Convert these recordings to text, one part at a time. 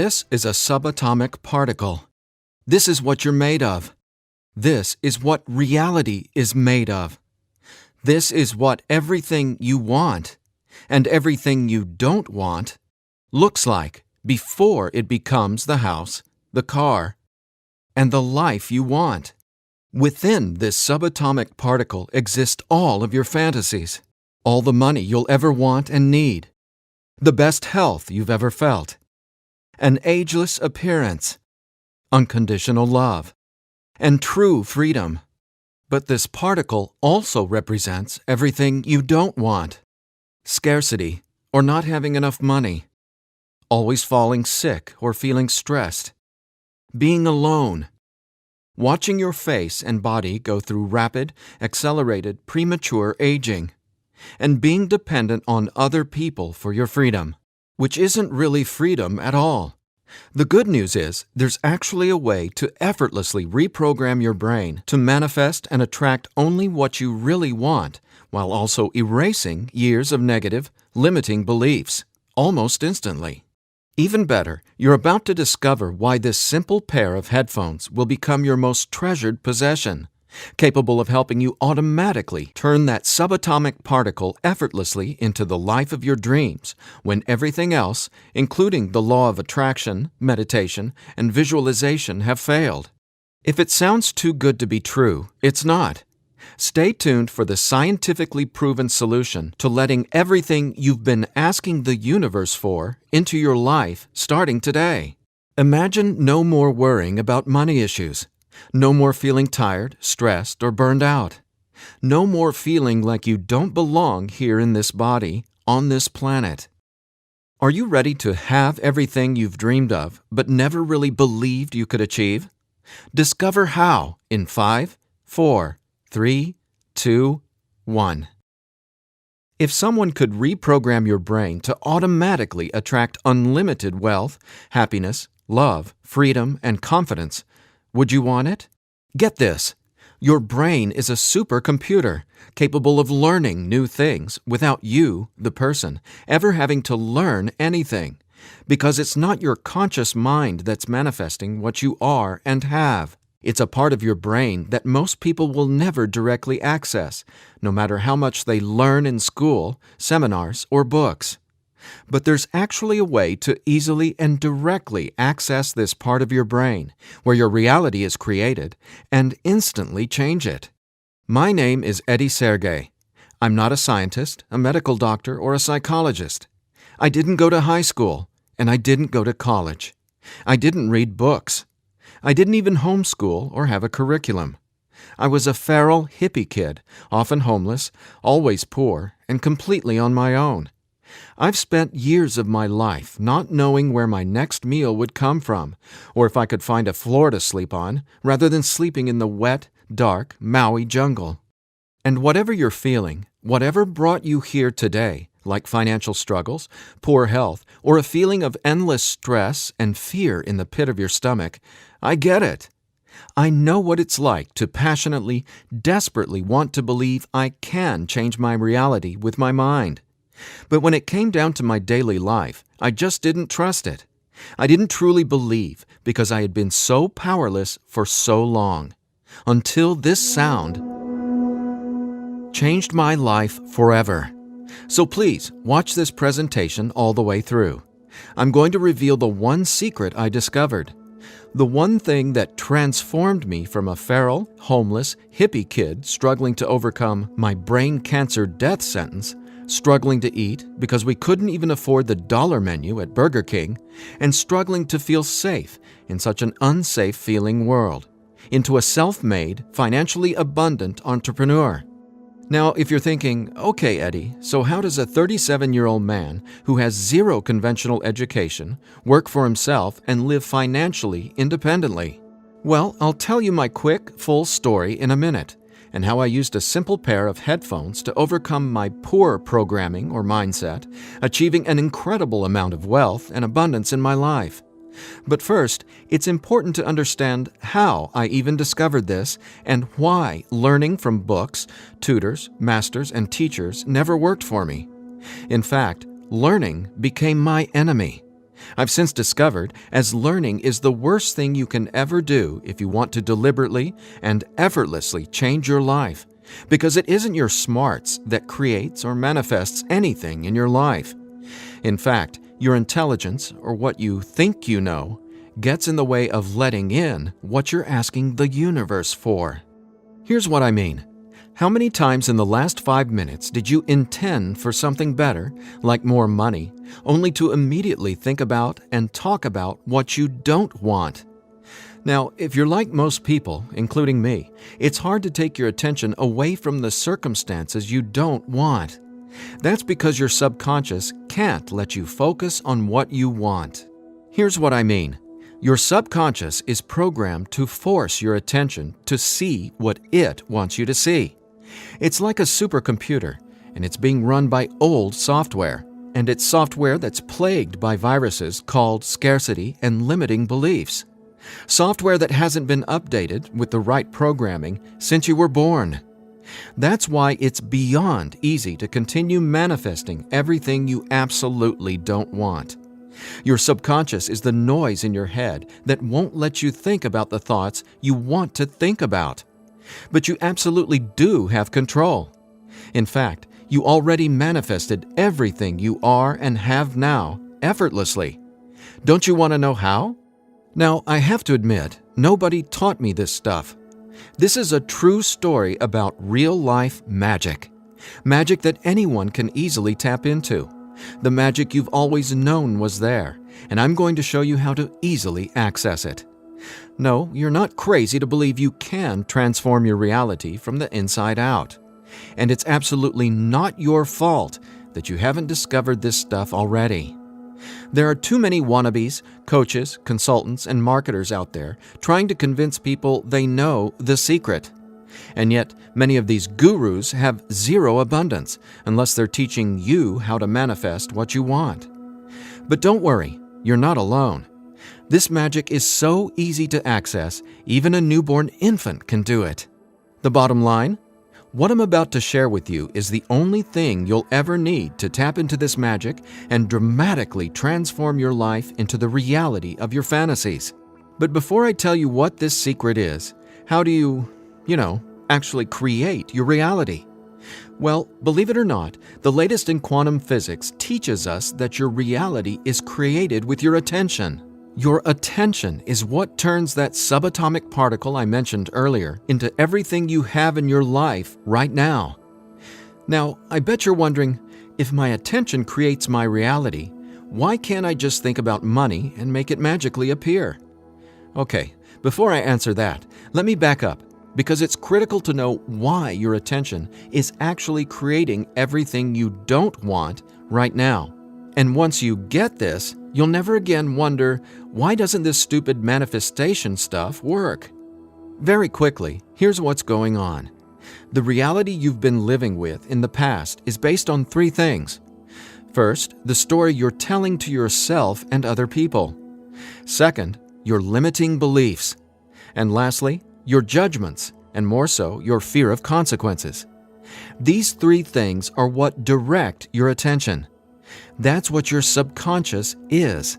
This is a subatomic particle. This is what you're made of. This is what reality is made of. This is what everything you want and everything you don't want looks like before it becomes the house, the car, and the life you want. Within this subatomic particle exist all of your fantasies, all the money you'll ever want and need, the best health you've ever felt, an ageless appearance, unconditional love, and true freedom. But this particle also represents everything you don't want: scarcity or not having enough money, always falling sick or feeling stressed, being alone, watching your face and body go through rapid, accelerated, premature aging, and being dependent on other people for your freedom, which isn't really freedom at all. The good news is there's actually a way to effortlessly reprogram your brain to manifest and attract only what you really want, while also erasing years of negative, limiting beliefs, almost instantly. Even better, you're about to discover why this simple pair of headphones will become your most treasured possession, capable of helping you automatically turn that subatomic particle effortlessly into the life of your dreams when everything else, including the law of attraction, meditation, and visualization, have failed. If it sounds too good to be true, it's not. Stay tuned for the scientifically proven solution to letting everything you've been asking the universe for into your life starting today. Imagine no more worrying about money issues. No more feeling tired, stressed, or burned out. No more feeling like you don't belong here in this body, on this planet. Are you ready to have everything you've dreamed of but never really believed you could achieve? Discover how in 5, 4, 3, 2, 1. If someone could reprogram your brain to automatically attract unlimited wealth, happiness, love, freedom, and confidence, would you want it? Get this. Your brain is a supercomputer capable of learning new things without you, the person, ever having to learn anything, because it's not your conscious mind that's manifesting what you are and have. It's a part of your brain that most people will never directly access, no matter how much they learn in school, seminars, or books. But there's actually a way to easily and directly access this part of your brain, where your reality is created, and instantly change it. My name is Sergey. I'm not a scientist, a medical doctor, or a psychologist. I didn't go to high school, and I didn't go to college. I didn't read books. I didn't even homeschool or have a curriculum. I was a feral hippie kid, often homeless, always poor, and completely on my own. I've spent years of my life not knowing where my next meal would come from, or if I could find a floor to sleep on, rather than sleeping in the wet, dark Maui jungle. And whatever you're feeling, whatever brought you here today, like financial struggles, poor health, or a feeling of endless stress and fear in the pit of your stomach, I get it. I know what it's like to passionately, desperately want to believe I can change my reality with my mind. But when it came down to my daily life, I just didn't trust it. I didn't truly believe because I had been so powerless for so long. Until this sound changed my life forever. So please, watch this presentation all the way through. I'm going to reveal the one secret I discovered. The one thing that transformed me from a feral, homeless, hippie kid struggling to overcome my brain cancer death sentence, struggling to eat because we couldn't even afford the dollar menu at Burger King, and struggling to feel safe in such an unsafe-feeling world, into a self-made, financially abundant entrepreneur. Now, if you're thinking, okay, Eddie, so how does a 37-year-old man who has zero conventional education work for himself and live financially independently? Well, I'll tell you my quick, full story in a minute, and how I used a simple pair of headphones to overcome my poor programming or mindset, achieving an incredible amount of wealth and abundance in my life. But first, it's important to understand how I even discovered this and why learning from books, tutors, masters, and teachers never worked for me. In fact, learning became my enemy. I've since discovered as learning is the worst thing you can ever do if you want to deliberately and effortlessly change your life, because it isn't your smarts that creates or manifests anything in your life. In fact, your intelligence, or what you think you know, gets in the way of letting in what you're asking the universe for. Here's what I mean. How many times in the last 5 minutes did you intend for something better, like more money, only to immediately think about and talk about what you don't want? Now, if you're like most people, including me, it's hard to take your attention away from the circumstances you don't want. That's because your subconscious can't let you focus on what you want. Here's what I mean. Your subconscious is programmed to force your attention to see what it wants you to see. It's like a supercomputer, and it's being run by old software, and it's software that's plagued by viruses called scarcity and limiting beliefs. Software that hasn't been updated with the right programming since you were born. That's why it's beyond easy to continue manifesting everything you absolutely don't want. Your subconscious is the noise in your head that won't let you think about the thoughts you want to think about. But you absolutely do have control. In fact, you already manifested everything you are and have now effortlessly. Don't you want to know how? Now, I have to admit, nobody taught me this stuff. This is a true story about real-life magic. Magic that anyone can easily tap into. The magic you've always known was there, and I'm going to show you how to easily access it. No, you're not crazy to believe you can transform your reality from the inside out. And it's absolutely not your fault that you haven't discovered this stuff already. There are too many wannabes, coaches, consultants, and marketers out there trying to convince people they know the secret. And yet, many of these gurus have zero abundance unless they're teaching you how to manifest what you want. But don't worry, you're not alone. This magic is so easy to access, even a newborn infant can do it. The bottom line? What I'm about to share with you is the only thing you'll ever need to tap into this magic and dramatically transform your life into the reality of your fantasies. But before I tell you what this secret is, how do you actually create your reality? Well, believe it or not, the latest in quantum physics teaches us that your reality is created with your attention. Your attention is what turns that subatomic particle I mentioned earlier into everything you have in your life right now. Now, I bet you're wondering, if my attention creates my reality, why can't I just think about money and make it magically appear? Okay, before I answer that, let me back up, because it's critical to know why your attention is actually creating everything you don't want right now. And once you get this, you'll never again wonder, why doesn't this stupid manifestation stuff work? Very quickly, here's what's going on. The reality you've been living with in the past is based on 3 things. First, the story you're telling to yourself and other people. Second, your limiting beliefs. And lastly, your judgments, and more so, your fear of consequences. These 3 things are what direct your attention. That's what your subconscious is.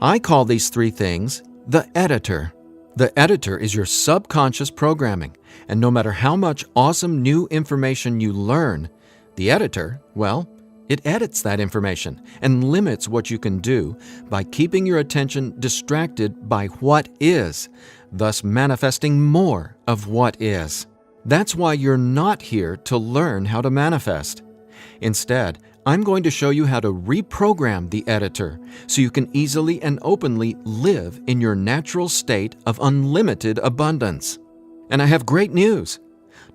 I call these 3 things the editor. The editor is your subconscious programming, and no matter how much awesome new information you learn, the editor, well, it edits that information and limits what you can do by keeping your attention distracted by what is, thus manifesting more of what is. That's why you're not here to learn how to manifest. Instead, I'm going to show you how to reprogram the editor so you can easily and openly live in your natural state of unlimited abundance. And I have great news.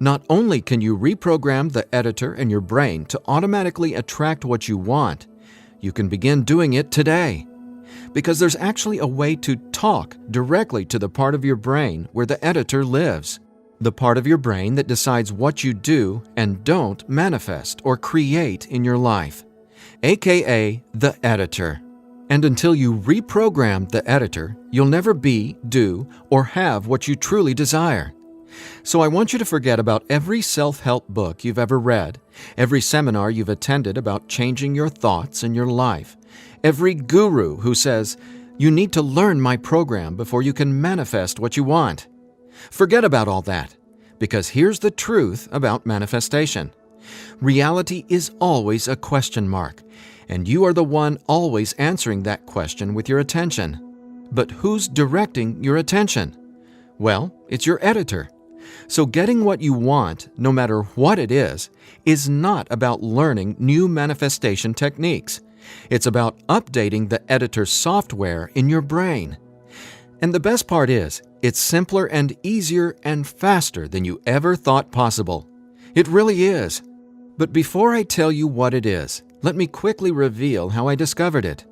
Not only can you reprogram the editor in your brain to automatically attract what you want, you can begin doing it today. Because there's actually a way to talk directly to the part of your brain where the editor lives. The part of your brain that decides what you do and don't manifest or create in your life, aka the editor. And until you reprogram the editor, you'll never be, do, or have what you truly desire. So I want you to forget about every self-help book you've ever read, every seminar you've attended about changing your thoughts and your life, Every guru who says, "You need to learn my program before you can manifest what you want." Forget about all that, because here's the truth about manifestation. Reality is always a question mark, and you are the one always answering that question with your attention. But who's directing your attention? Well, it's your editor. So getting what you want, no matter what it is not about learning new manifestation techniques. It's about updating the editor's software in your brain. And the best part is, it's simpler and easier and faster than you ever thought possible. It really is. But before I tell you what it is, let me quickly reveal how I discovered it.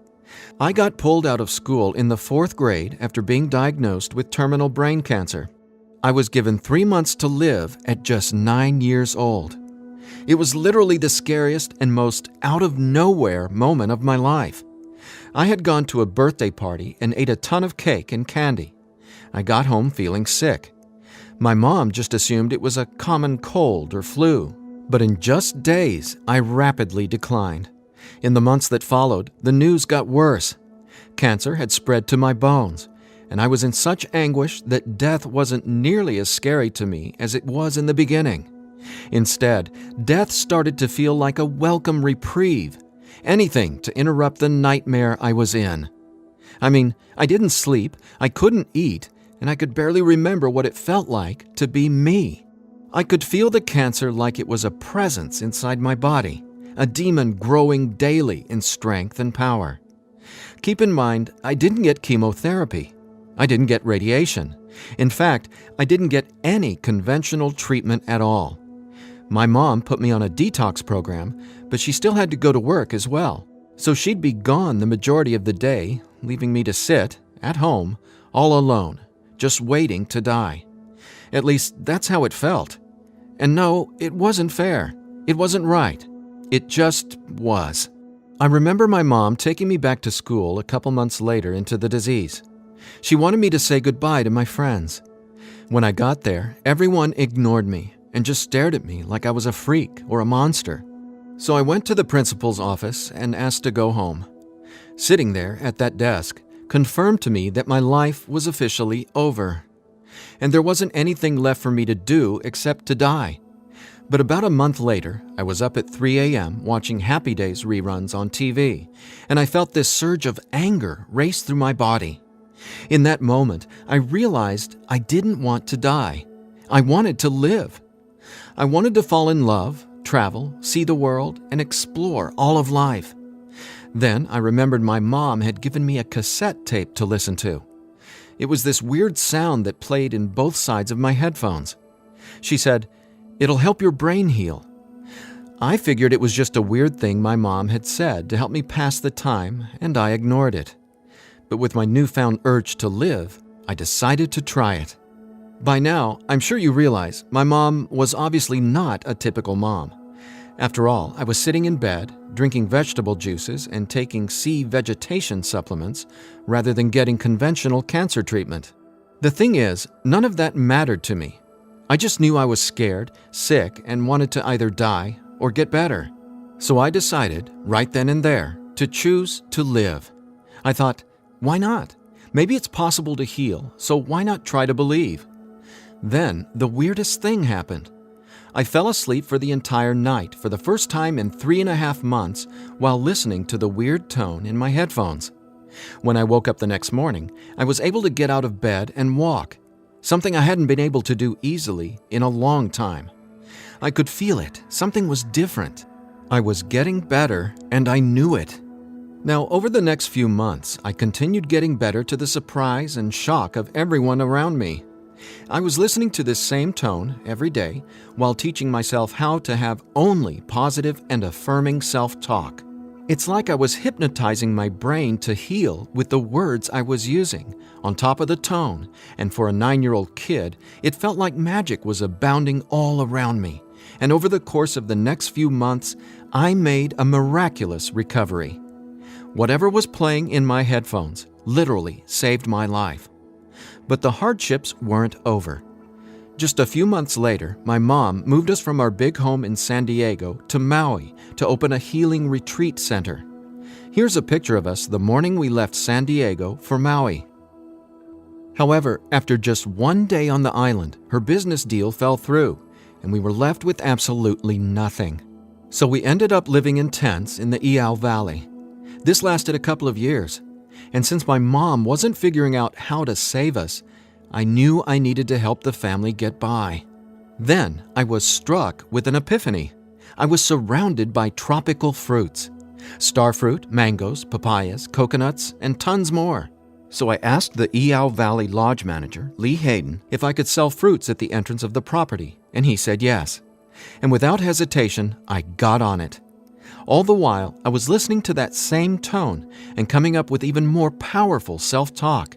I got pulled out of school in the 4th grade after being diagnosed with terminal brain cancer. I was given 3 months to live at just 9 years old. It was literally the scariest and most out-of-nowhere moment of my life. I had gone to a birthday party and ate a ton of cake and candy. I got home feeling sick. My mom just assumed it was a common cold or flu. But in just days, I rapidly declined. In the months that followed, the news got worse. Cancer had spread to my bones, and I was in such anguish that death wasn't nearly as scary to me as it was in the beginning. Instead, death started to feel like a welcome reprieve, anything to interrupt the nightmare I was in. I mean, I didn't sleep, I couldn't eat, and I could barely remember what it felt like to be me. I could feel the cancer like it was a presence inside my body, a demon growing daily in strength and power. Keep in mind, I didn't get chemotherapy. I didn't get radiation. In fact, I didn't get any conventional treatment at all. My mom put me on a detox program, but she still had to go to work as well. So she'd be gone the majority of the day, leaving me to sit, at home, all alone, just waiting to die. At least, that's how it felt. And no, it wasn't fair. It wasn't right. It just was. I remember my mom taking me back to school a couple months later into the disease. She wanted me to say goodbye to my friends. When I got there, everyone ignored me and just stared at me like I was a freak or a monster. So I went to the principal's office and asked to go home. Sitting there at that desk confirmed to me that my life was officially over. And there wasn't anything left for me to do except to die. But about a month later, I was up at 3 a.m. watching Happy Days reruns on TV, and I felt this surge of anger race through my body. In that moment, I realized I didn't want to die. I wanted to live. I wanted to fall in love, travel, see the world, and explore all of life. Then I remembered my mom had given me a cassette tape to listen to. It was this weird sound that played in both sides of my headphones. She said, "It'll help your brain heal." I figured it was just a weird thing my mom had said to help me pass the time, and I ignored it. But with my newfound urge to live, I decided to try it. By now, I'm sure you realize my mom was obviously not a typical mom. After all, I was sitting in bed, drinking vegetable juices and taking sea vegetation supplements rather than getting conventional cancer treatment. The thing is, none of that mattered to me. I just knew I was scared, sick, and wanted to either die or get better. So I decided, right then and there, to choose to live. I thought, why not? Maybe it's possible to heal, so why not try to believe? Then, the weirdest thing happened. I fell asleep for the entire night for the first time in 3.5 months while listening to the weird tone in my headphones. When I woke up the next morning, I was able to get out of bed and walk, something I hadn't been able to do easily in a long time. I could feel it. Something was different. I was getting better, and I knew it. Now, over the next few months, I continued getting better to the surprise and shock of everyone around me. I was listening to this same tone every day while teaching myself how to have only positive and affirming self-talk. It's like I was hypnotizing my brain to heal with the words I was using, on top of the tone, and for a 9-year-old kid, it felt like magic was abounding all around me. And over the course of the next few months, I made a miraculous recovery. Whatever was playing in my headphones literally saved my life. But the hardships weren't over. Just a few months later, my mom moved us from our big home in San Diego to Maui to open a healing retreat center. Here's a picture of us the morning we left San Diego for Maui. However, after just one day on the island, her business deal fell through, and we were left with absolutely nothing. So we ended up living in tents in the Iao Valley. This lasted a couple of years, and since my mom wasn't figuring out how to save us, I knew I needed to help the family get by. Then I was struck with an epiphany. I was surrounded by tropical fruits: starfruit, mangoes, papayas, coconuts, and tons more. So I asked the Iao Valley Lodge manager, Lee Hayden, if I could sell fruits at the entrance of the property, and he said yes. And without hesitation, I got on it. All the while, I was listening to that same tone and coming up with even more powerful self-talk.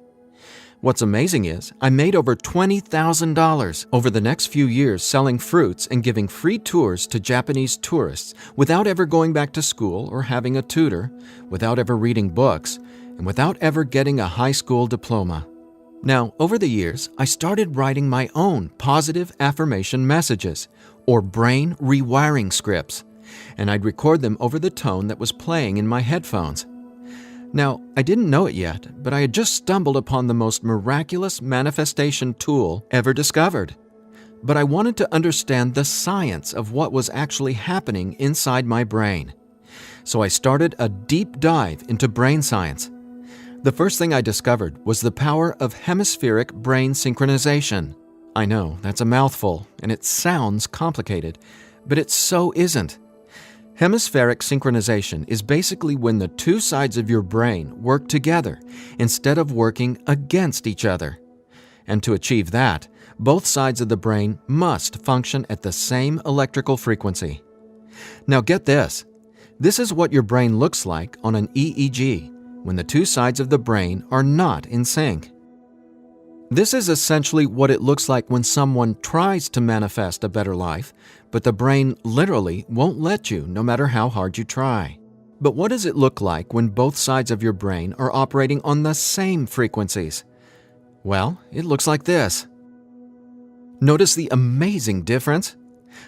What's amazing is I made over $20,000 over the next few years selling fruits and giving free tours to Japanese tourists without ever going back to school or having a tutor, without ever reading books, and without ever getting a high school diploma. Now, over the years, I started writing my own positive affirmation messages, or brain rewiring scripts, and I'd record them over the tone that was playing in my headphones. Now, I didn't know it yet, but I had just stumbled upon the most miraculous manifestation tool ever discovered. But I wanted to understand the science of what was actually happening inside my brain. So I started a deep dive into brain science. The first thing I discovered was the power of hemispheric brain synchronization. I know, that's a mouthful, and it sounds complicated, but it so isn't. Hemispheric synchronization is basically when the two sides of your brain work together instead of working against each other. And to achieve that, both sides of the brain must function at the same electrical frequency. Now get this. This is what your brain looks like on an EEG when the two sides of the brain are not in sync. This is essentially what it looks like when someone tries to manifest a better life, but the brain literally won't let you no matter how hard you try. But what does it look like when both sides of your brain are operating on the same frequencies? Well, it looks like this. Notice the amazing difference?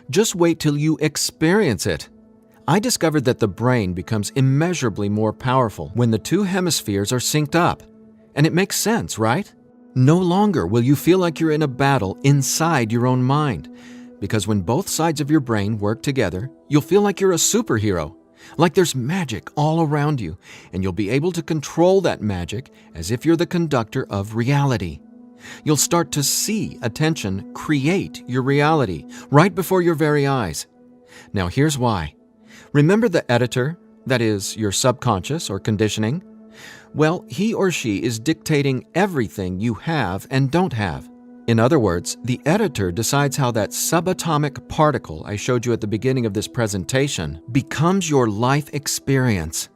Just wait till you experience it. I discovered that the brain becomes immeasurably more powerful when the two hemispheres are synced up. And it makes sense, right? No longer will you feel like you're in a battle inside your own mind, because when both sides of your brain work together, you'll feel like you're a superhero, like there's magic all around you, and you'll be able to control that magic as if you're the conductor of reality. You'll start to see attention create your reality right before your very eyes. Now here's why. Remember the editor, that is, your subconscious or conditioning? Well, he or she is dictating everything you have and don't have. In other words, the editor decides how that subatomic particle I showed you at the beginning of this presentation becomes your life experience.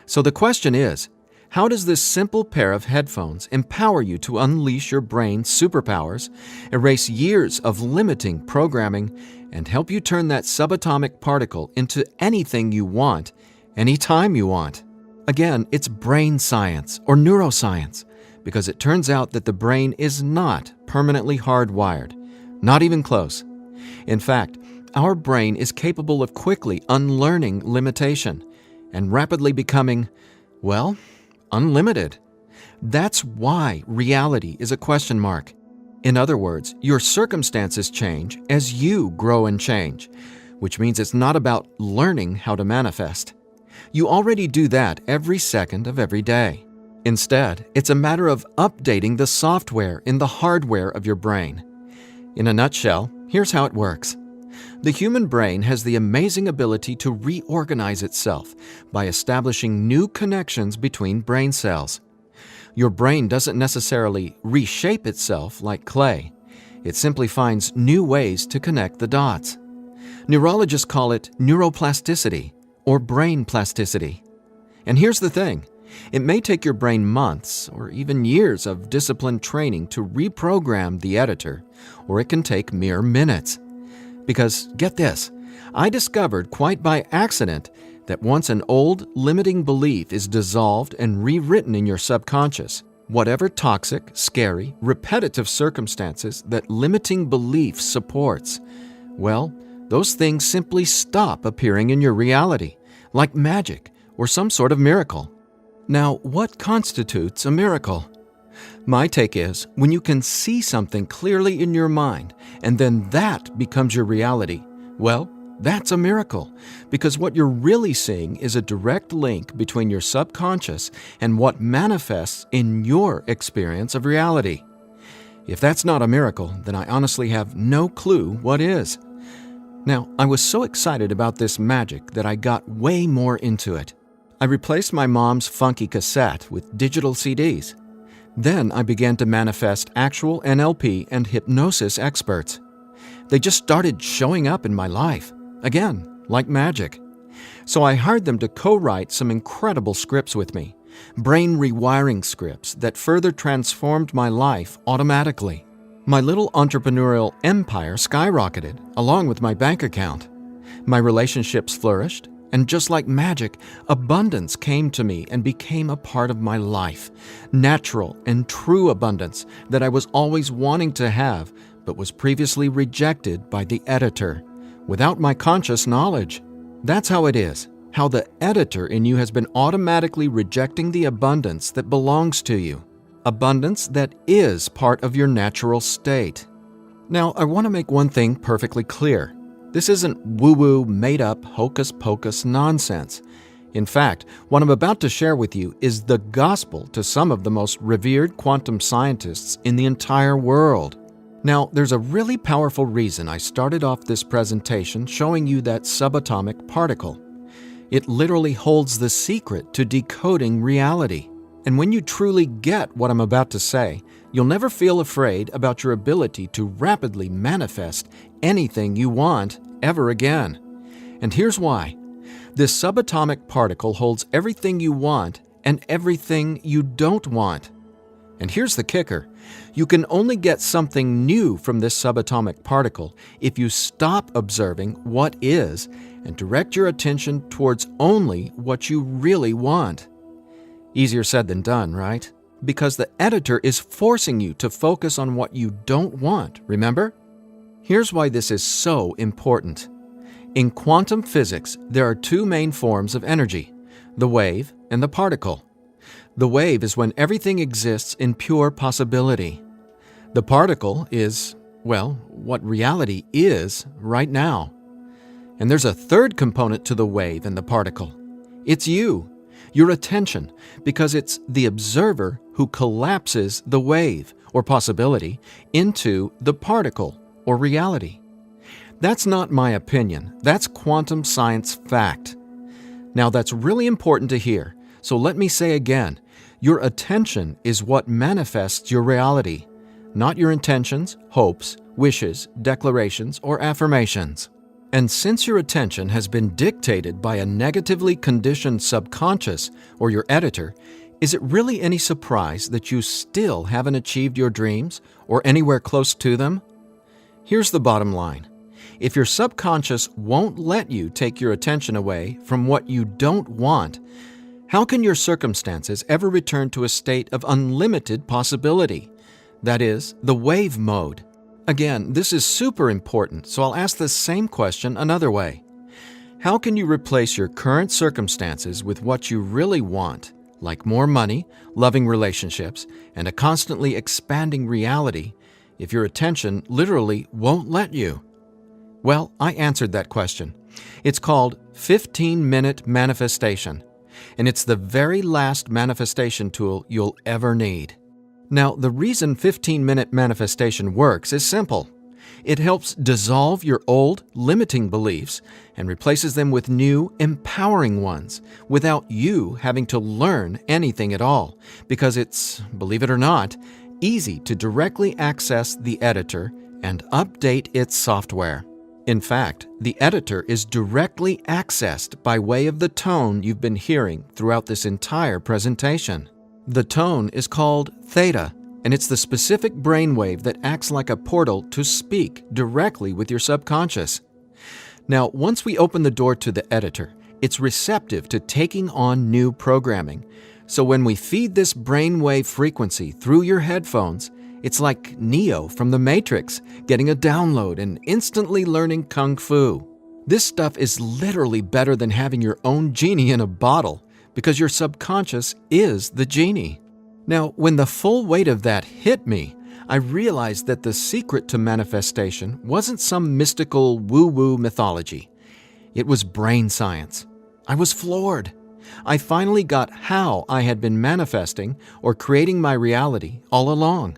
So the question is, how does this simple pair of headphones empower you to unleash your brain's superpowers, erase years of limiting programming, and help you turn that subatomic particle into anything you want, anytime you want? Again, it's brain science or neuroscience, because it turns out that the brain is not permanently hardwired, not even close. In fact, our brain is capable of quickly unlearning limitation and rapidly becoming, well, unlimited. That's why reality is a question mark. In other words, your circumstances change as you grow and change, which means it's not about learning how to manifest. You already do that every second of every day. Instead, it's a matter of updating the software in the hardware of your brain. In a nutshell, here's how it works. The human brain has the amazing ability to reorganize itself by establishing new connections between brain cells. Your brain doesn't necessarily reshape itself like clay. It simply finds new ways to connect the dots. Neurologists call it neuroplasticity or brain plasticity. And here's the thing. It may take your brain months or even years of disciplined training to reprogram the editor, or it can take mere minutes. Because, get this, I discovered quite by accident that once an old, limiting belief is dissolved and rewritten in your subconscious, whatever toxic, scary, repetitive circumstances that limiting belief supports, well, those things simply stop appearing in your reality, like magic, or some sort of miracle. Now, what constitutes a miracle? My take is when you can see something clearly in your mind and then that becomes your reality, well, that's a miracle, because what you're really seeing is a direct link between your subconscious and what manifests in your experience of reality. If that's not a miracle, then I honestly have no clue what is. Now, I was so excited about this magic that I got way more into it. I replaced my mom's funky cassette with digital CDs. Then I began to manifest actual NLP and hypnosis experts. They just started showing up in my life. Again, like magic. So I hired them to co-write some incredible scripts with me, brain rewiring scripts that further transformed my life automatically. My little entrepreneurial empire skyrocketed, along with my bank account. My relationships flourished, and just like magic, abundance came to me and became a part of my life. Natural and true abundance that I was always wanting to have, but was previously rejected by the editor, without my conscious knowledge. That's how it is, how the editor in you has been automatically rejecting the abundance that belongs to you, abundance that is part of your natural state. Now, I want to make one thing perfectly clear. This isn't woo-woo, made-up, hocus-pocus nonsense. In fact, what I'm about to share with you is the gospel to some of the most revered quantum scientists in the entire world. Now, there's a really powerful reason I started off this presentation showing you that subatomic particle. It literally holds the secret to decoding reality. And when you truly get what I'm about to say, you'll never feel afraid about your ability to rapidly manifest anything you want ever again. And here's why. This subatomic particle holds everything you want and everything you don't want. And here's the kicker. You can only get something new from this subatomic particle if you stop observing what is and direct your attention towards only what you really want. Easier said than done, right? Because the editor is forcing you to focus on what you don't want, remember? Here's why this is so important. In quantum physics, there are two main forms of energy, the wave and the particle. The wave is when everything exists in pure possibility. The particle is, well, what reality is right now. And there's a third component to the wave and the particle. It's you, your attention, because it's the observer who collapses the wave, or possibility, into the particle, or reality. That's not my opinion. That's quantum science fact. Now, that's really important to hear, so let me say again, your attention is what manifests your reality, not your intentions, hopes, wishes, declarations, or affirmations. And since your attention has been dictated by a negatively conditioned subconscious or your editor, is it really any surprise that you still haven't achieved your dreams or anywhere close to them? Here's the bottom line. If your subconscious won't let you take your attention away from what you don't want, how can your circumstances ever return to a state of unlimited possibility? That is, the wave mode. Again, this is super important, so I'll ask the same question another way. How can you replace your current circumstances with what you really want, like more money, loving relationships, and a constantly expanding reality, if your attention literally won't let you? Well, I answered that question. It's called 15-minute manifestation, and it's the very last manifestation tool you'll ever need. Now, the reason 15-minute manifestation works is simple. It helps dissolve your old, limiting beliefs and replaces them with new, empowering ones without you having to learn anything at all, because it's, believe it or not, easy to directly access the editor and update its software. In fact, the editor is directly accessed by way of the tone you've been hearing throughout this entire presentation. The tone is called theta, and it's the specific brainwave that acts like a portal to speak directly with your subconscious. Now, once we open the door to the editor, it's receptive to taking on new programming. So when we feed this brainwave frequency through your headphones, it's like Neo from the Matrix getting a download and instantly learning Kung Fu. This stuff is literally better than having your own genie in a bottle. because your subconscious is the genie. Now, when the full weight of that hit me, I realized that the secret to manifestation wasn't some mystical woo-woo mythology. It was brain science. I was floored. I finally got how I had been manifesting or creating my reality all along.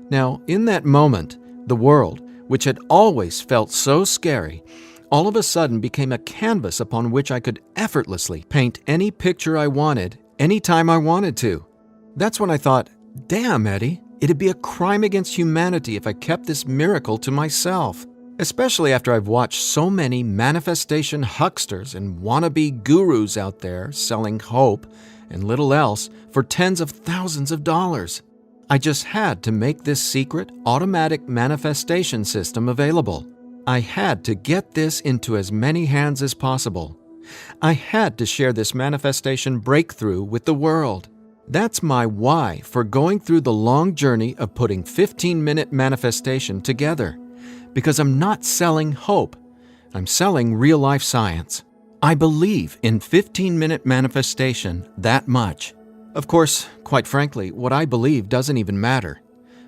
Now, in that moment, the world, which had always felt so scary, all of a sudden became a canvas upon which I could effortlessly paint any picture I wanted, anytime I wanted to. That's when I thought, damn, Eddie, it'd be a crime against humanity if I kept this miracle to myself. Especially after I've watched so many manifestation hucksters and wannabe gurus out there selling hope and little else for tens of thousands of dollars. I just had to make this secret automatic manifestation system available. I had to get this into as many hands as possible. I had to share this manifestation breakthrough with the world. That's my why for going through the long journey of putting 15-minute manifestation together. Because I'm not selling hope. I'm selling real-life science. I believe in 15-minute manifestation that much. Of course, quite frankly, what I believe doesn't even matter.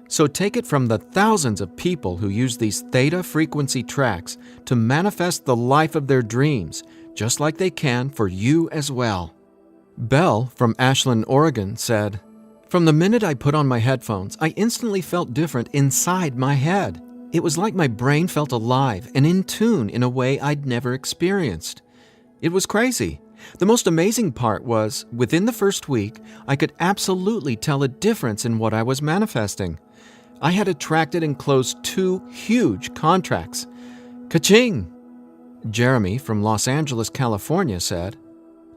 So take it from the thousands of people who use these theta frequency tracks to manifest the life of their dreams, just like they can for you as well. Belle from Ashland, Oregon said, "From the minute I put on my headphones, I instantly felt different inside my head. It was like my brain felt alive and in tune in a way I'd never experienced. It was crazy. The most amazing part was, within the first week, I could absolutely tell a difference in what I was manifesting. I had attracted and closed 2 huge contracts. Ka-ching!" Jeremy from Los Angeles, California said,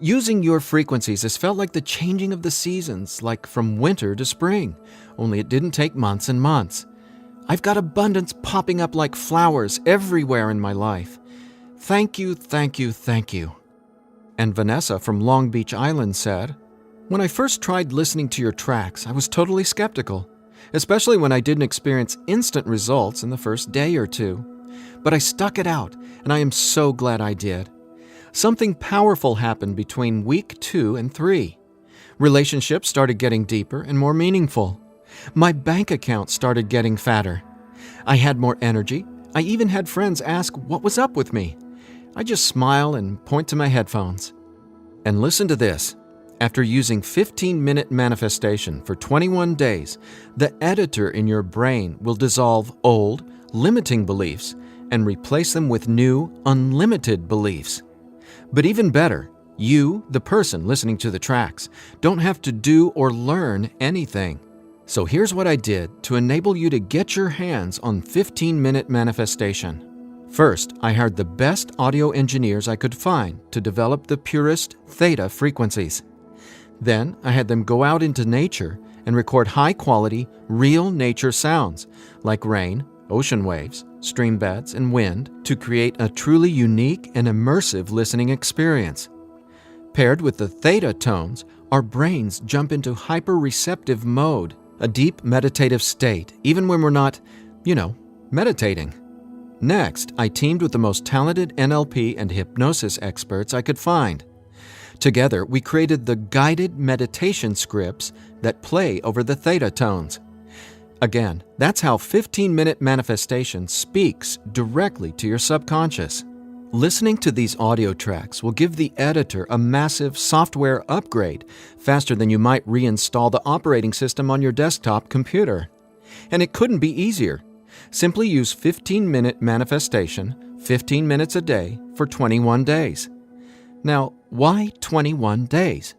"Using your frequencies has felt like the changing of the seasons, like from winter to spring, only it didn't take months and months. I've got abundance popping up like flowers everywhere in my life. Thank you, thank you, thank you." And Vanessa from Long Beach Island said, "When I first tried listening to your tracks, I was totally skeptical, especially when I didn't experience instant results in the first day or 2. But I stuck it out, and I am so glad I did. Something powerful happened between week 2 and 3. Relationships started getting deeper and more meaningful. My bank account started getting fatter. I had more energy. I even had friends ask what was up with me. I just smile and point to my headphones. And listen to this. After using 15-minute manifestation for 21 days, the editor in your brain will dissolve old, limiting beliefs and replace them with new, unlimited beliefs. But even better, you, the person listening to the tracks, don't have to do or learn anything. So here's what I did to enable you to get your hands on 15-minute manifestation. First, I hired the best audio engineers I could find to develop the purest theta frequencies. Then, I had them go out into nature and record high-quality, real nature sounds like rain, ocean waves, stream beds, and wind to create a truly unique and immersive listening experience. Paired with the theta tones, our brains jump into hyper-receptive mode, a deep meditative state, even when we're not, meditating. Next, I teamed with the most talented NLP and hypnosis experts I could find. Together, we created the guided meditation scripts that play over the theta tones. Again, that's how 15-minute manifestation speaks directly to your subconscious. Listening to these audio tracks will give the editor a massive software upgrade faster than you might reinstall the operating system on your desktop computer. And it couldn't be easier. Simply use 15-minute manifestation, 15 minutes a day, for 21 days. Now, why 21 days?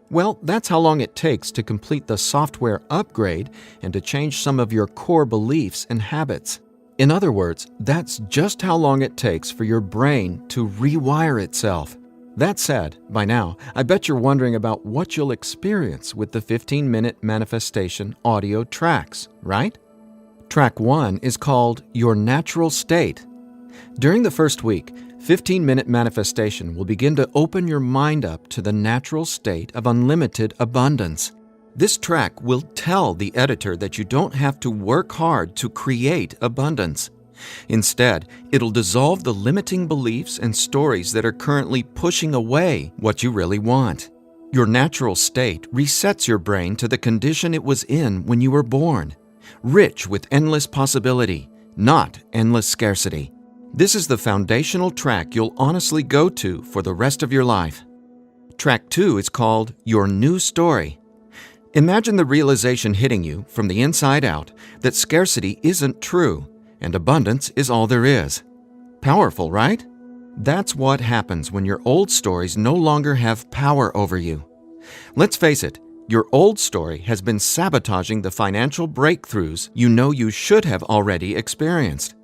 Well, that's how long it takes to complete the software upgrade and to change some of your core beliefs and habits. In other words, that's just how long it takes for your brain to rewire itself. That said, by now, I bet you're wondering about what you'll experience with the 15-minute manifestation audio tracks, right? Track 1 is called Your Natural State. During the first week, 15-minute manifestation will begin to open your mind up to the natural state of unlimited abundance. This track will tell the editor that you don't have to work hard to create abundance. Instead, it'll dissolve the limiting beliefs and stories that are currently pushing away what you really want. Your natural state resets your brain to the condition it was in when you were born, rich with endless possibility, not endless scarcity. This is the foundational track you'll honestly go to for the rest of your life. Track 2 is called Your New Story. Imagine the realization hitting you from the inside out that scarcity isn't true and abundance is all there is. Powerful, right? That's what happens when your old stories no longer have power over you. Let's face it, your old story has been sabotaging the financial breakthroughs you know you should have already experienced.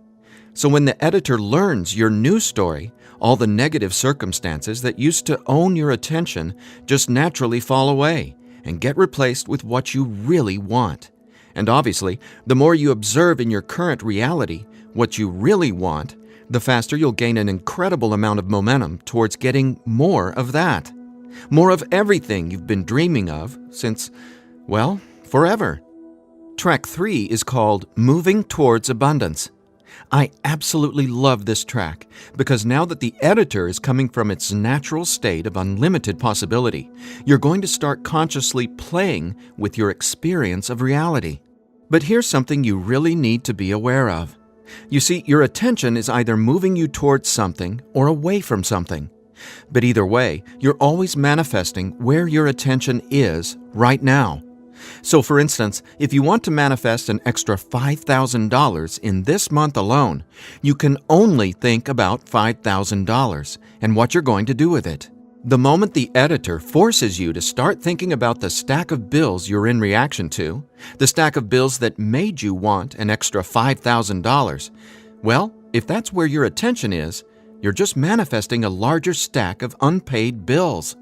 So when the editor learns your new story, all the negative circumstances that used to own your attention just naturally fall away and get replaced with what you really want. And obviously, the more you observe in your current reality what you really want, the faster you'll gain an incredible amount of momentum towards getting more of that. More of everything you've been dreaming of since, well, forever. Track 3 is called Moving Towards Abundance. I absolutely love this track because now that the editor is coming from its natural state of unlimited possibility, you're going to start consciously playing with your experience of reality. But here's something you really need to be aware of. You see, your attention is either moving you towards something or away from something. But either way, you're always manifesting where your attention is right now. So for instance, if you want to manifest an extra $5,000 in this month alone, you can only think about $5,000 and what you're going to do with it. The moment the editor forces you to start thinking about the stack of bills you're in reaction to, the stack of bills that made you want an extra $5,000, well, if that's where your attention is, you're just manifesting a larger stack of unpaid bills.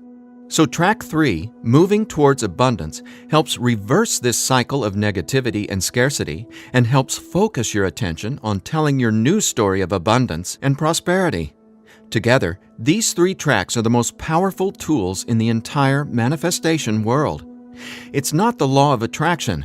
So track 3, Moving Towards Abundance, helps reverse this cycle of negativity and scarcity and helps focus your attention on telling your new story of abundance and prosperity. Together, these 3 tracks are the most powerful tools in the entire manifestation world. It's not the law of attraction.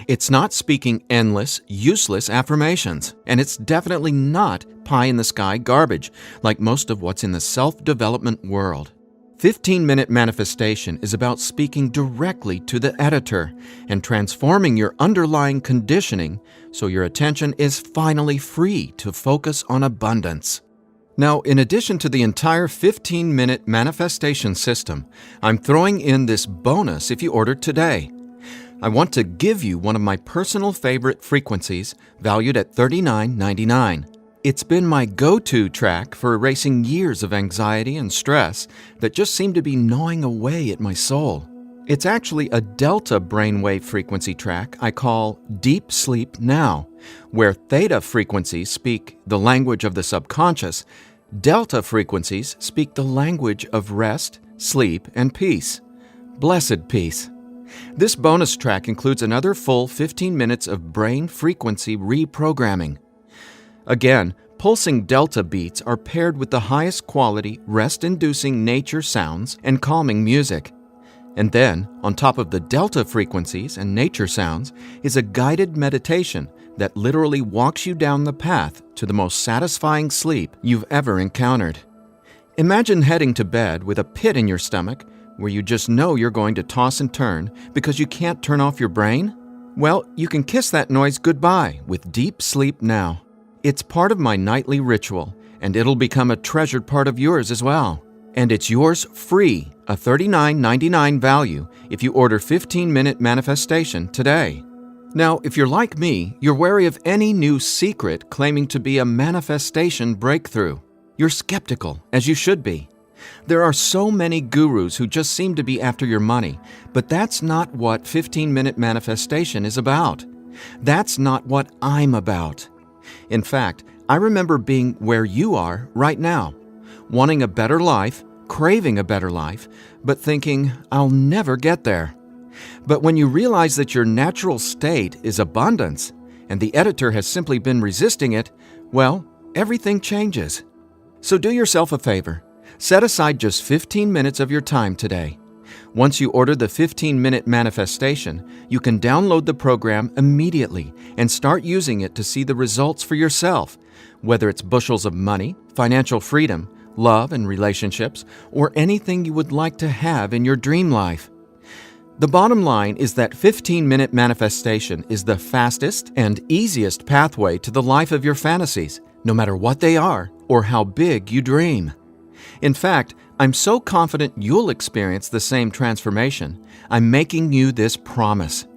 It's not speaking endless, useless affirmations. And it's definitely not pie-in-the-sky garbage like most of what's in the self-development world. 15-minute manifestation is about speaking directly to the editor and transforming your underlying conditioning so your attention is finally free to focus on abundance. Now, in addition to the entire 15-minute manifestation system, I'm throwing in this bonus if you order today. I want to give you one of my personal favorite frequencies valued at $39.99. It's been my go-to track for erasing years of anxiety and stress that just seem to be gnawing away at my soul. It's actually a delta brainwave frequency track I call Deep Sleep Now, where theta frequencies speak the language of the subconscious, delta frequencies speak the language of rest, sleep, and peace. Blessed peace. This bonus track includes another full 15 minutes of brain frequency reprogramming. Again, pulsing delta beats are paired with the highest quality, rest-inducing nature sounds and calming music. And then, on top of the delta frequencies and nature sounds, is a guided meditation that literally walks you down the path to the most satisfying sleep you've ever encountered. Imagine heading to bed with a pit in your stomach where you just know you're going to toss and turn because you can't turn off your brain? Well, you can kiss that noise goodbye with Deep Sleep Now. It's part of my nightly ritual, and it'll become a treasured part of yours as well. And it's yours free, a $39.99 value, if you order 15-minute manifestation today. Now, if you're like me, you're wary of any new secret claiming to be a manifestation breakthrough. You're skeptical, as you should be. There are so many gurus who just seem to be after your money, but that's not what 15-minute manifestation is about. That's not what I'm about. In fact, I remember being where you are right now, wanting a better life, craving a better life, but thinking, I'll never get there. But when you realize that your natural state is abundance, and the editor has simply been resisting it, well, everything changes. So do yourself a favor. Set aside just 15 minutes of your time today. Once you order the 15-minute manifestation, you can download the program immediately and start using it to see the results for yourself, whether it's bushels of money, financial freedom, love and relationships, or anything you would like to have in your dream life. The bottom line is that 15-minute manifestation is the fastest and easiest pathway to the life of your fantasies, no matter what they are or how big you dream. In fact, I'm so confident you'll experience the same transformation, I'm making you this promise.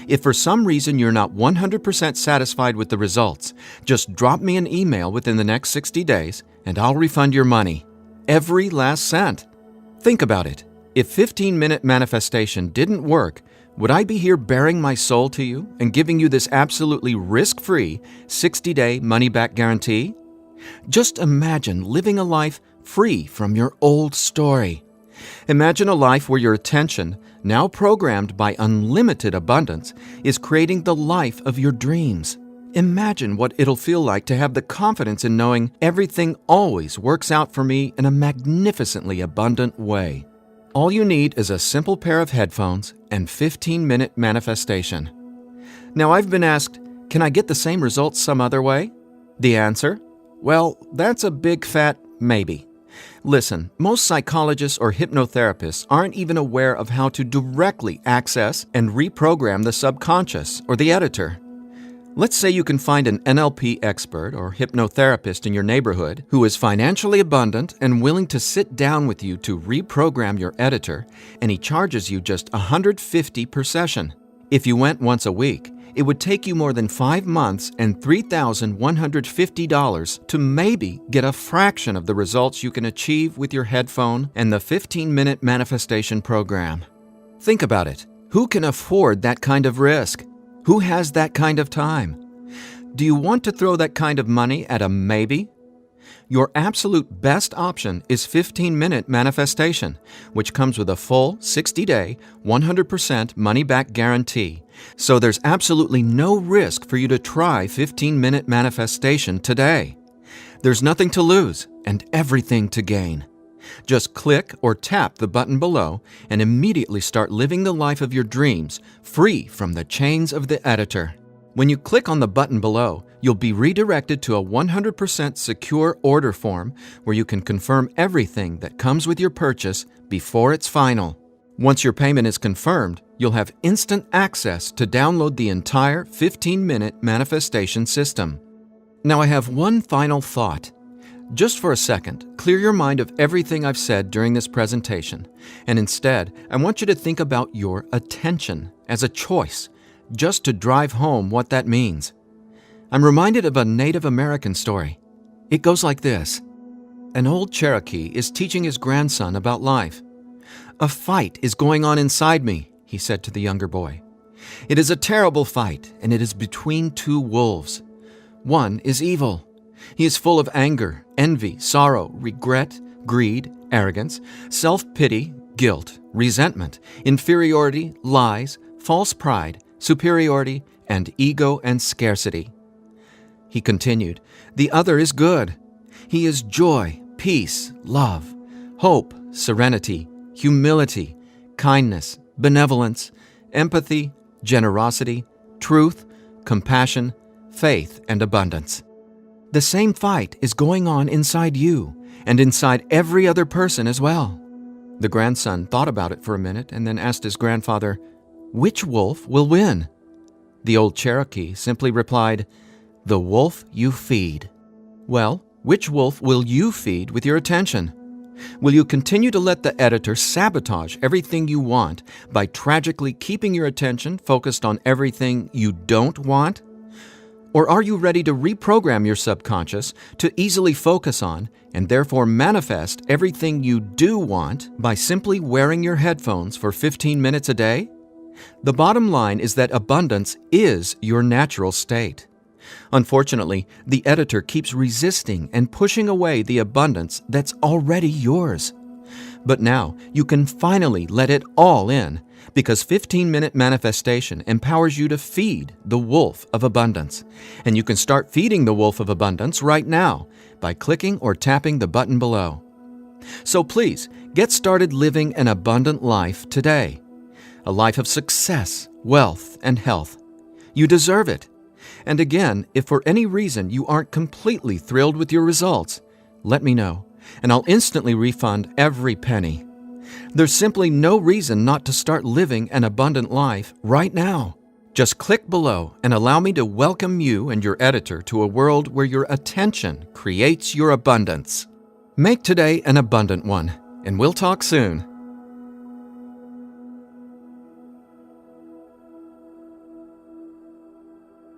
If for some reason you're not 100% satisfied with the results, just drop me an email within the next 60 days and I'll refund your money. Every last cent. Think about it. If 15-minute manifestation didn't work, would I be here bearing my soul to you and giving you this absolutely risk-free 60-day money-back guarantee? Just imagine living a life free from your old story. Imagine a life where your attention, now programmed by unlimited abundance, is creating the life of your dreams. Imagine what it'll feel like to have the confidence in knowing everything always works out for me in a magnificently abundant way. All you need is a simple pair of headphones and 15-minute manifestation. Now, I've been asked, can I get the same results some other way? The answer? Well, that's a big fat maybe. Listen, most psychologists or hypnotherapists aren't even aware of how to directly access and reprogram the subconscious or the editor. Let's say you can find an NLP expert or hypnotherapist in your neighborhood who is financially abundant and willing to sit down with you to reprogram your editor, and he charges you just $150 per session. If you went once a week, it would take you more than 5 months and $3,150 to maybe get a fraction of the results you can achieve with your headphone and the 15-minute manifestation program. Think about it. Who can afford that kind of risk? Who has that kind of time? Do you want to throw that kind of money at a maybe? Your absolute best option is 15-minute manifestation, which comes with a full 60-day, 100% money-back guarantee. So there's absolutely no risk for you to try 15-minute manifestation today. There's nothing to lose and everything to gain. Just click or tap the button below and immediately start living the life of your dreams, free from the chains of the editor. When you click on the button below, you'll be redirected to a 100% secure order form where you can confirm everything that comes with your purchase before it's final. Once your payment is confirmed, you'll have instant access to download the entire 15-minute manifestation system. Now I have one final thought. Just for a second, clear your mind of everything I've said during this presentation, and instead, I want you to think about your attention as a choice, just to drive home what that means. I'm reminded of a Native American story. It goes like this. An old Cherokee is teaching his grandson about life. "A fight is going on inside me," he said to the younger boy. "It is a terrible fight, and it is between two wolves. One is evil. He is full of anger, envy, sorrow, regret, greed, arrogance, self-pity, guilt, resentment, inferiority, lies, false pride, superiority, and ego and scarcity." He continued, "The other is good. He is joy, peace, love, hope, serenity, humility, kindness, benevolence, empathy, generosity, truth, compassion, faith, and abundance. The same fight is going on inside you and inside every other person as well." The grandson thought about it for a minute and then asked his grandfather, "Which wolf will win?" The old Cherokee simply replied, "The wolf you feed." Well, which wolf will you feed with your attention? Will you continue to let the editor sabotage everything you want by tragically keeping your attention focused on everything you don't want? Or are you ready to reprogram your subconscious to easily focus on and therefore manifest everything you do want by simply wearing your headphones for 15 minutes a day? The bottom line is that abundance is your natural state. Unfortunately, the editor keeps resisting and pushing away the abundance that's already yours. But now you can finally let it all in, because 15-minute manifestation empowers you to feed the wolf of abundance. And you can start feeding the wolf of abundance right now by clicking or tapping the button below. So please, get started living an abundant life today. A life of success, wealth, and health. You deserve it. And again, if for any reason you aren't completely thrilled with your results, let me know, and I'll instantly refund every penny. There's simply no reason not to start living an abundant life right now. Just click below and allow me to welcome you and your editor to a world where your attention creates your abundance. Make today an abundant one, and we'll talk soon.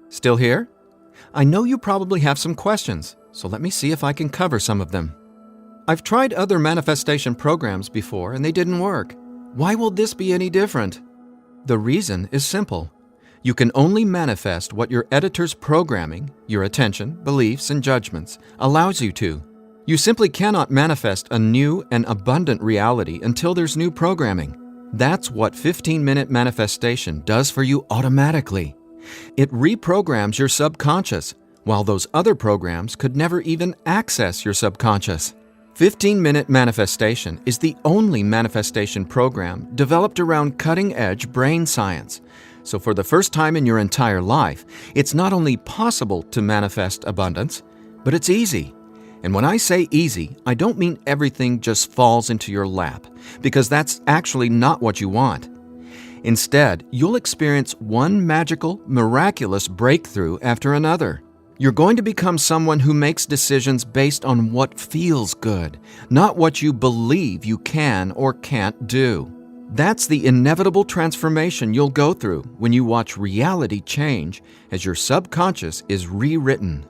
Still here? I know you probably have some questions, so let me see if I can cover some of them. I've tried other manifestation programs before and they didn't work. Why will this be any different? The reason is simple. You can only manifest what your editor's programming, your attention, beliefs, and judgments allows you to. You simply cannot manifest a new and abundant reality until there's new programming. That's what 15-minute manifestation does for you automatically. It reprograms your subconscious, while those other programs could never even access your subconscious. 15-minute manifestation is the only manifestation program developed around cutting-edge brain science. So for the first time in your entire life, it's not only possible to manifest abundance, but it's easy. And when I say easy, I don't mean everything just falls into your lap, because that's actually not what you want. Instead, you'll experience one magical, miraculous breakthrough after another. You're going to become someone who makes decisions based on what feels good, not what you believe you can or can't do. That's the inevitable transformation you'll go through when you watch reality change as your subconscious is rewritten.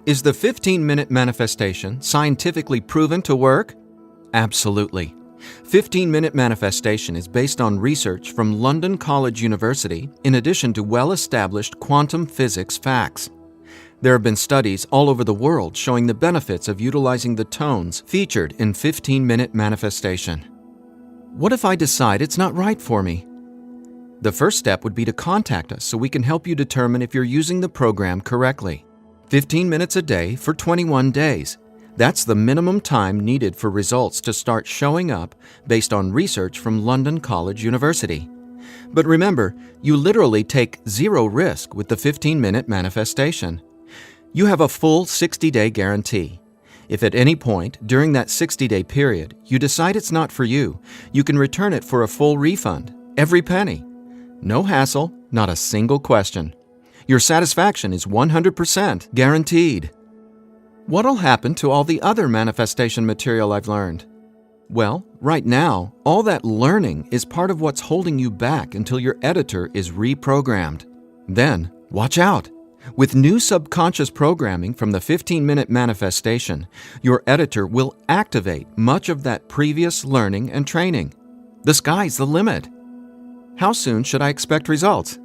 Is the 15-minute manifestation scientifically proven to work? Absolutely. 15-minute manifestation is based on research from London College University in addition to well-established quantum physics facts. There have been studies all over the world showing the benefits of utilizing the tones featured in 15-minute manifestation. What if I decide it's not right for me? The first step would be to contact us so we can help you determine if you're using the program correctly. 15 minutes a day for 21 days. That's the minimum time needed for results to start showing up based on research from London College University. But remember, you literally take zero risk with the 15-minute manifestation. You have a full 60-day guarantee. If at any point during that 60-day period you decide it's not for you, you can return it for a full refund, every penny. No hassle, not a single question. Your satisfaction is 100% guaranteed. What'll happen to all the other manifestation material I've learned? Well, right now, all that learning is part of what's holding you back until your editor is reprogrammed. Then, watch out! With new subconscious programming from the 15-minute manifestation, your editor will activate much of that previous learning and training. The sky's the limit. How soon should I expect results?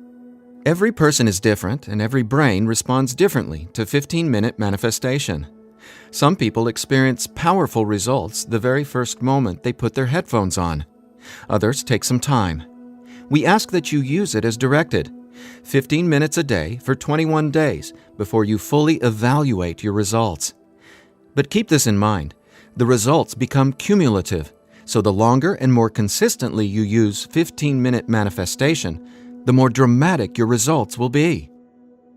Every person is different, and every brain responds differently to 15-minute manifestation. Some people experience powerful results the very first moment they put their headphones on. Others take some time. We ask that you use it as directed. 15 minutes a day for 21 days before you fully evaluate your results. But keep this in mind, the results become cumulative, so the longer and more consistently you use 15-minute manifestation, the more dramatic your results will be.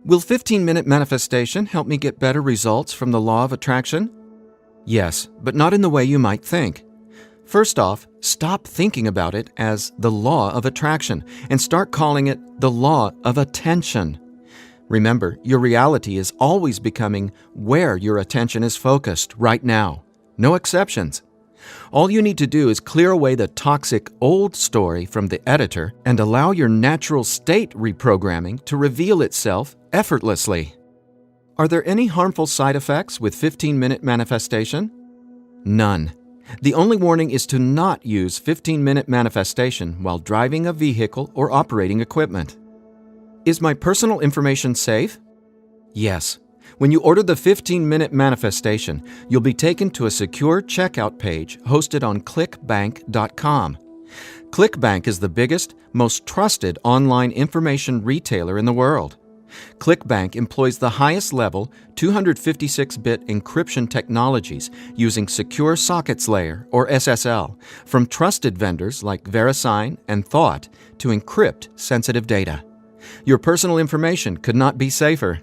Will 15-minute manifestation help me get better results from the law of attraction? Yes, but not in the way you might think. First off, stop thinking about it as the law of attraction and start calling it the law of attention. Remember, your reality is always becoming where your attention is focused right now. No exceptions. All you need to do is clear away the toxic old story from the editor and allow your natural state reprogramming to reveal itself effortlessly. Are there any harmful side effects with 15-minute manifestation? None. The only warning is to not use 15-minute manifestation while driving a vehicle or operating equipment. Is my personal information safe? Yes. When you order the 15-minute manifestation, you'll be taken to a secure checkout page hosted on clickbank.com. ClickBank is the biggest, most trusted online information retailer in the world. ClickBank employs the highest level 256-bit encryption technologies using Secure Sockets Layer, or SSL, from trusted vendors like VeriSign and Thought to encrypt sensitive data. Your personal information could not be safer.